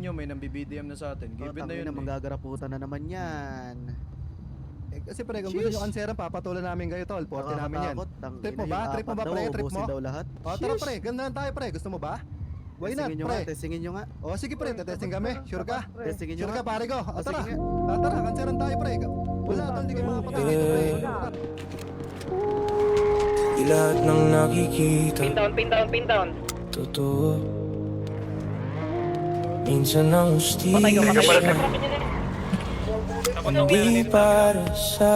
nyo, may nang-BBDM na sa atin. Given na yun eh. Manggagaraputan na naman yan. Kasi pre, kung gusto nyo kanseran, papatulan namin kayo tol. 40 namin yan. Trip mo ba? Trip mo ba pre? Trip mo? Daw lahat. O tara pre, ganda lang tayo pre. Gusto mo ba? Why not pre? Testingin nyo nga. O sige pre, testing kami. Sure ka? Testingin nyo Sure ka nga. pare ko? O tara. Tara, kanseran tayo pre. Wala tol, di kayo makapatay dito pre. Di lahat ng nakikita Pin down. totoo. Minsan ang hustisya hindi para sa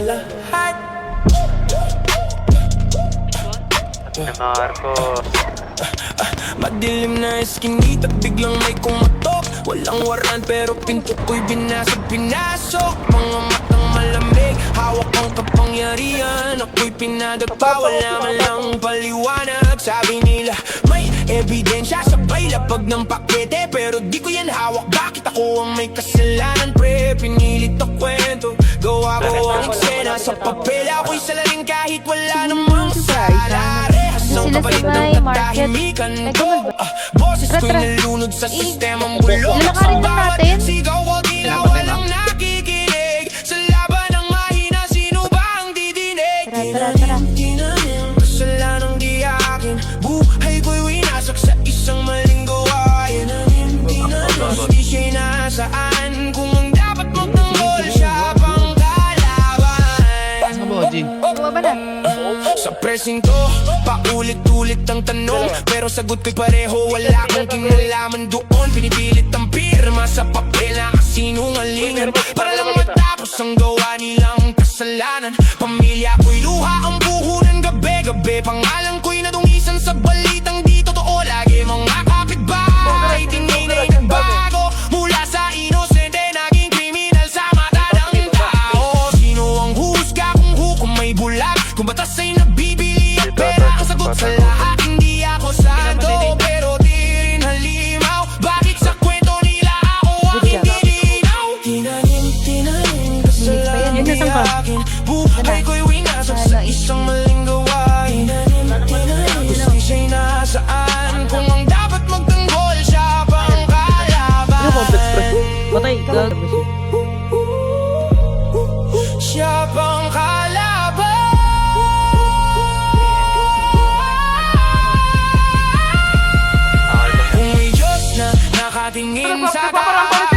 lahat. Madilim na eskinita, biglang may kumatok. Walang waran pero pinto ko'y pinasok. Mga matang malamig, hawak ang kapangyarihan. Ako'y pinadagpa, wala man lang paliwanag. Sabi nila may ebidensya, sabay lapag ng pakete. Pero di ko yan hawak, bakit ako ang may kasalanan? Pre, pinilit na kwento, gawa ko ang eksena. Sa papel ako'y salarin kahit wala namang sala. Ang kapalit ng katahimikan ko. Boses ko'y nalunod sa sistemang bulok. Sa bawat sigaw ko tila walang nakikinig. Sa laban ng mahina, sino ba ang didinig? Tinanim, kasalanang di akin. Buhay ko'y winasak sa isang maling gawain. Tinanim, di siya'y nasaan. Kung ang dapat magtanggol, siya pang kalaban. Bumaba na. Sa presinto, paulit-ulit ang tanong, pero sagot ko'y pareho, wala akong kinalaman doon. Pinipilit ang pirma sa papel na kasinungalingan, para lang matapos ang gawa nilang kasalanan. Pamilya ko'y luha ang buho ng gabi-gabi. Pangalan ko'y nadungisan sa balitang di totoo. Lagi mga kapitbahay, tingin ay nagbago. Mula sa inosente, naging kriminal sa mata ng tao. Sino ang husga kung hukom may bulag? Kung batas ay nabibili at pera ang sagot sa lahat. Hindi ako santo pero di rin halimaw. Bakit sa kwento nila ako ang hindi linaw? Tinanim, kasalanan di akin. Buhay ko'y winasak sa isang maling gawain. Gusto siya'y nasaan. Kung ang dapat magtanggol, siya pang kalaban. Patay, gag. Siya pang kalaban. Kung may Diyos na nakatingin sa taas,